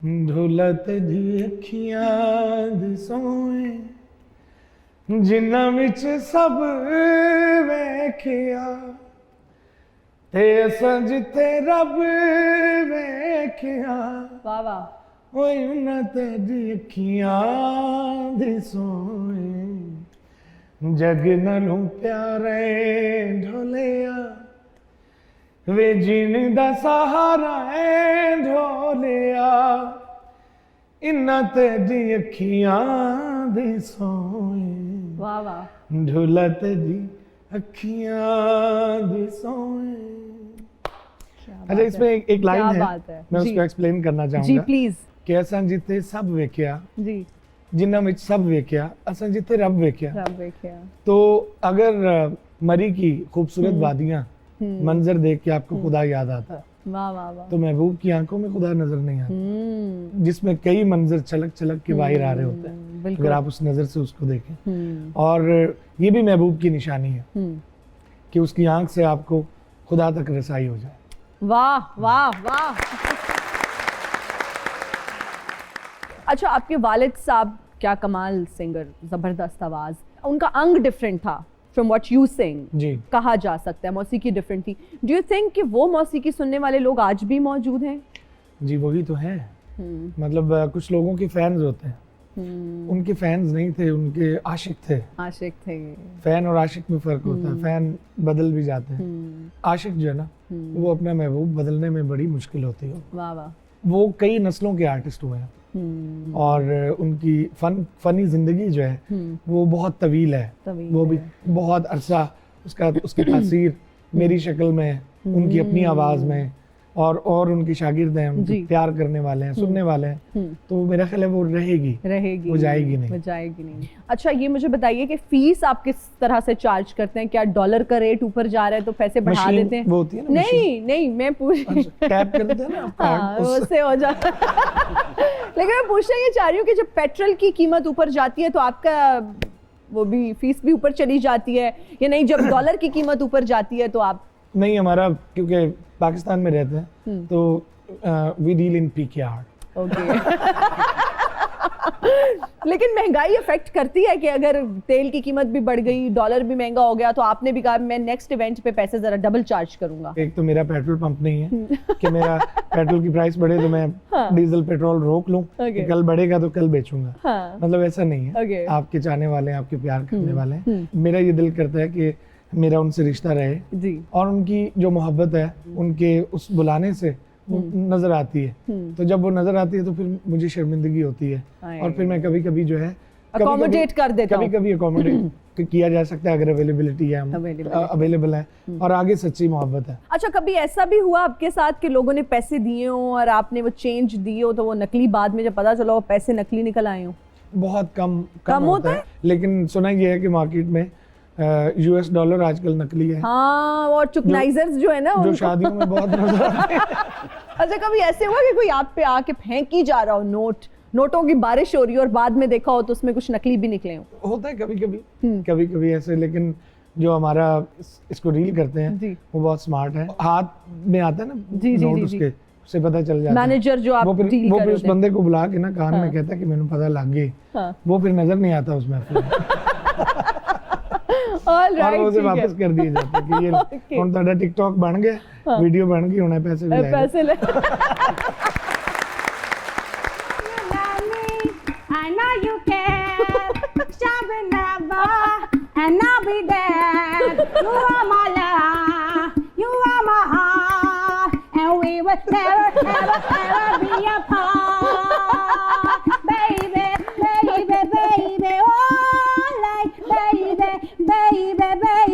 ढोलत दी अखियां दी सोए जिन्ना विच सब वेखिया ते असां जिथे रब वेखिया वाह वाह। ओए उन्हां तेरी अखियां दी सोए जग नालों प्यारे ढोलिया वे जीन दा सहारा है ढोलिया इन्ना तेरी अखियां दे सोए वाह वाह। ढोला तेरी अखियां दे सोए। अच्छा इसमें एक लाइन है, मैं उसको एक्सप्लेन करना चाहूंगा जी प्लीज। कि असां जिथे सब वेख्या जी जिन्ना विच सब वेख्या असां जिथे रब वेख्या। रब वेख्या। तो अगर मरी की खूबसूरत वादियां मंजर देख के आपको खुदा याद आता है, वाह वाह वाह, तो महबूब की आंखों में खुदा नजर नहीं आता, जिसमें कई मंजर छलक छलक के बाहर आ रहे होते हैं अगर आप उस नजर से उसको देखें। और ये भी महबूब की निशानी है कि उसकी आंख से आपको खुदा तक रसाई हो जाए। वाह वाह वाह। अच्छा आपके वालिद साहब क्या कमाल सिंगर, जबरदस्त आवाज, उनका अंग डिफरेंट था फ्रॉम व्हाट यू सिंग जी, कहा जा सकता है, मौसीकी डिफरेंट थी। डू यू थिंक कि वो मौसीकी सुनने वाले लोग आज भी मौजूद हैं? जी वही तो है। मतलब कुछ लोगों के फैंस होते हैं, उनके फैंस नहीं थे, उनके आशिक थे। आशिक थे। फैन और आशिक में फर्क होता है, फैन बदल भी जाते हैं, आशिक जो है ना वो अपना महबूब बदलने में बड़ी मुश्किल होती है। वाह वाह। वो कई नस्लों के आर्टिस्ट हुए हैं और उनकी फनी जिंदगी जो है वो बहुत तवील है, वो भी बहुत अरसा उसकी तासीर मेरी शक्ल में, उनकी अपनी आवाज में और उनके शागिर्द हैं, उनके प्यार करने वाले हैं, सुनने वाले हैं, तो मेरा ख्याल है वो रहेगी, वो जाएगी नहीं। अच्छा ये मुझे बताइए कि फीस आप किस तरह से चार्ज करते हैं? क्या डॉलर का रेट ऊपर जा रहा है तो पैसे बढ़ा देते हैं? वो होती है ना, नहीं मैं पूछ टैप कर देते हैं ना हाँ, उससे हो जाता लेकिन मैं पूछना ये चाह रही हूँ कि जब पेट्रोल की कीमत ऊपर जाती है तो आपका वो भी फीस भी ऊपर चली जाती है या नहीं? जब डॉलर की कीमत ऊपर जाती है तो आप? नहीं, हमारा क्योंकि पाकिस्तान में रहते हैं तो वी डील इन PKR। लेकिन महंगाई अफेक्ट करती है कि अगर तेल की कीमत भी बढ़ गई, डॉलर भी महंगा हो गया, तो आपने भी कहा मैं नेक्स्ट इवेंट पे पैसे जरा डबल चार्ज करूंगा। एक तो मेरा पेट्रोल पंप नहीं है कि मेरा पेट्रोल की प्राइस बढ़े तो मैं डीजल पेट्रोल रोक लूं, कल बढ़ेगा तो कल बेचूंगा। मतलब ऐसा नहीं है। आपके चाहने वाले हैं, आपके प्यार करने वाले हैं, मेरा ये दिल करता है कि मेरा उनसे रिश्ता रहे जी। और उनकी जो मोहब्बत है उनके उस बुलाने से नजर आती है, तो जब वो नजर आती है तो फिर मुझे शर्मिंदगी होती है और फिर मैं कभी कभी जो है अकोमोडेट कर देता हूं। कभी अकोमोडेट किया जा सकता है अगर अवेलेबिलिटी है, अवेलेबल है और आगे सच्ची मोहब्बत है। अच्छा कभी ऐसा भी हुआ आपके साथ कि लोगों ने पैसे दिए हो और आपने वो चेंज दिए हो तो वो नकली, बाद में जब पता चला वो पैसे नकली निकल आए हो? बहुत कम होता है, लेकिन सुना ये है कि मार्केट में US डॉलर आजकल नकली है। हाँ, और टोकनाइजर्स जो है ना जो शादियों में बहुत नजर आते हैं। अच्छा कभी ऐसे हुआ कि कोई आप पे आके फेंक ही जा रहा हो, नोटों की बारिश हो रही है और बाद में देखा हो तो उसमें कुछ नकली भी निकले हो? होता है कभी कभी ऐसे, लेकिन जो हमारा इसको डील करते हैं वो बहुत स्मार्ट है, हाथ में आता है ना नोट उससे पता चल जाता है। मैनेजर जो आप वो फिर उस बंदे को बुला के ना कान में कहता है कि मैंने पता लग गई, वो फिर नजर नहीं आता उसमें और वो उसे वापस कर दिए जाते हैं कि ये हुन ਤੁਹਾਡਾ टिकटॉक बन गया, वीडियो बन गई, हुन पैसे ले I know you care, Shabnaba, and I'll be there. You are my love, you are my heart, and we will never be apart. Baby, baby, baby, oh, like baby, baby, baby.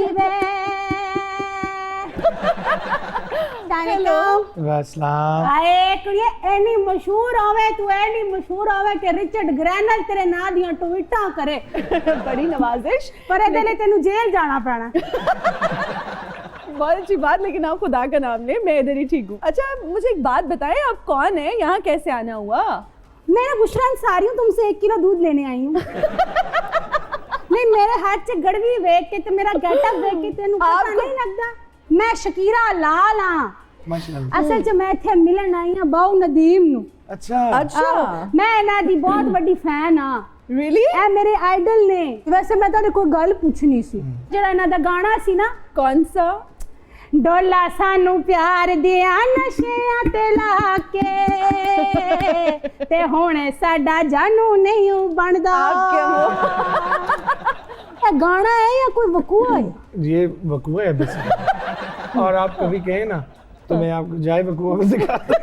वालेकुम। कुड़िए any मशहूर होवे, तू any मशहूर होवे कि Richard ग्रैनल तेरे नां दियां ट्वीटां करे। बड़ी नवाजिश, पर ਇਹਦੇ ਲਈ ਤੈਨੂੰ जेल जाना पैना। बहुत अच्छी बात, लेकिन आप खुदा का नाम ले, मैं इधर ही ठीक हूँ। अच्छा मुझे एक बात बताएं, आप कौन है, यहाँ कैसे आना हुआ? मैं बुशरा अंसारी हूँ, तुमसे 1 किलो दूध लेने आई हूँ। नहीं मेरे हाथ से गड़वी देख के ते मेरा गेटअप देख के तेनू पता नहीं लगता मैं शकीरा लाल हाँ। असल च मैं इत्थे मिलन आई हां बाऊ नदीम नू। अच्छा अच्छा मैं इन्हां दी बहुत बड़ी फैन हाँ। रियली ਇਹ ਮੇਰੇ ਆਈਡਲ ਨੇ। ਵੈਸੇ ਮੈਂ ਤੁਹਾਡੇ ਕੋਈ ਗੱਲ ਪੁੱਛਣੀ ਸੀ, ਜਿਹੜਾ ਇਹਨਾਂ ਦਾ ਗਾਣਾ ਸੀ ਨਾ, कौन सा ਡੋਲਾ ਸਾਨੂੰ ਪਿਆਰ ਦਿਆਂ ਨਸ਼ਿਆਂ ਤੇ ਲਾ ਕੇ ਤੇ ਹੁਣ ਸਾਡਾ ਜਾਨੂ ਨਹੀਂ ਬਣਦਾ। ਇਹ ਗਾਣਾ ਹੈ या कोई वकूआ है? ये वकूआ है बेसिकली। और आप कभी कहे ना तो मैं आपको जाए वकूआ में सिखाता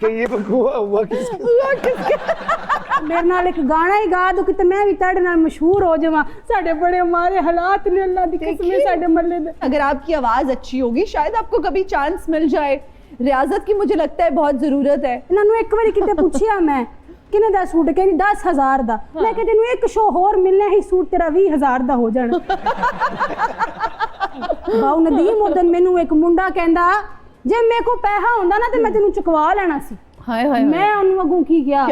कि ये वकूआ हुआ किसके मेरे नाल एक गाना ही गा दो कि मैं भी तेरे नाल मशहूर हो जावां। साडे बड़े मारे हालात ने, अल्लाह दी कसम है साडे मल्ले दे। अगर आपकी आवाज अच्छी होगी शायद आपको कभी चांस मिल जाए। रियाजत की मुझे लगता है बहुत जरूरत है। इन्हां नूं एक बारी किते पूछिया मैं किने दा सूट, कहनी 10,000 दा। मैं कहती तेनू एक शो होर मिलना ही सूट तेरा 20,000 दा हो जाना। बाऊ नदीम उदन मैनू एक मुंडा कहंदा जे मेरे को पैसा होंदा ना ते मैं तेनू चुकवा लेना सी। हाय हाय मैं उन्होंने अगों की किया,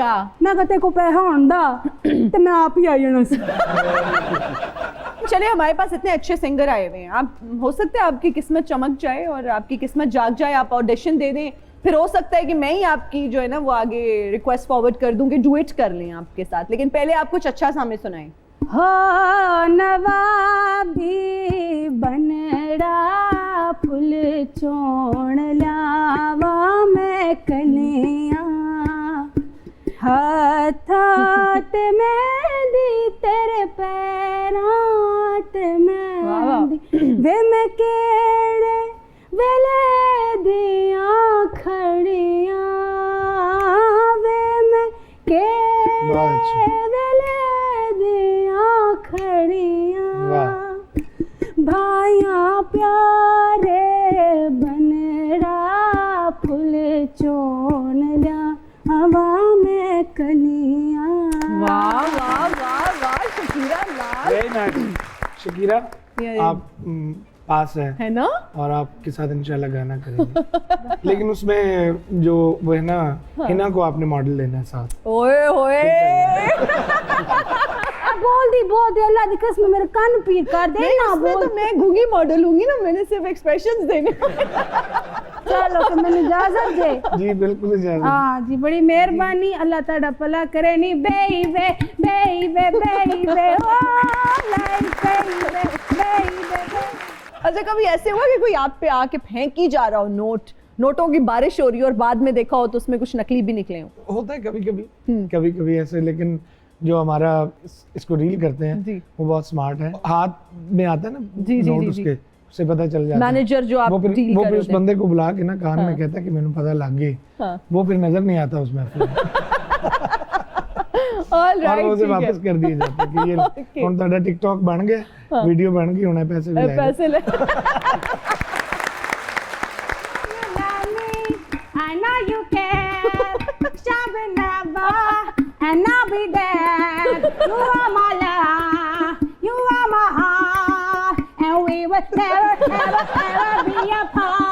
मैं कहते को पैसा होंदा ते मैं आप ही आई जाना सी। चलिए हमारे पास इतने अच्छे सिंगर आए हुए हैं, आप हो सकता है आपकी किस्मत चमक जाए और आपकी किस्मत जाग जाए, आप ऑडिशन दे दें। फिर हो सकता है कि मैं ही आपकी जो है ना वो आगे रिक्वेस्ट फॉरवर्ड कर दूं कि डुएट कर लें आपके साथ। लेकिन पहले आप कुछ अच्छा सा हमें सुनाएं। हो नवाबी बनड़ा फुल चोण लावा मैं कन्या हाथ मेहंदी तेरे पैरात मेहंदी वे मैं केड़े वेले दिया खड़िया वे मैं केड़े वेले दिया खड़िया भाइया प्यारे बनड़ा फुल चोन लिया हवा में कनिया। वाह वाह वाह वाह शकीरा लाल। वेरी नाइस शकीरा, आप पास है ना और आपके साथ इंशाल्लाह गाना करेंगे। लेकिन उसमें जो वो है ना हिना को आपने मॉडल लेना है साथ। ओए होए बोल दी अल्लाह दी कसम मेरे कान पीर कर दे ना बोल। तो मैं गूंगी मॉडल हूंगी ना, मैंने सिर्फ एक्सप्रेशंस देने। चलो तो मैंने इजाजत दे। जी बिल्कुल इजाजत। हाँ जी बड़ी मेहरबानी, अल्लाह ताड़ा भला करे नी। बेईबे बेईबे बेईबे ओ लाइक बेईबे बेईबे। अच्छा कभी ऐसे हुआ कि कोई आप पे आके फेंक ही जा रहा हो नोटों की बारिश हो रही है और बाद में देखा हो तो उसमें कुछ नकली भी निकले हो? होता है कभी कभी ऐसे। लेकिन जो हमारा इसको रील करते हैं वो बहुत स्मार्ट है, हाथ में आता है ना नोट उसके, उससे पता चल जाता है। मैनेजर जो आप वो फिर उस बंदे को बुला के ना कान में कहता है कि मैंने पता लग गई। वो फिर नजर नहीं आता उसमें और वो उसे वापस कर दिए जाते कि ये हुन ਤੁਹਾਡਾ टिकटॉक बन गया, वीडियो बन गई, हुन पैसे ले। I know you care, Shabnaba, and I'll be there. You are my love, you are my heart, and we will never, ever, ever be apart.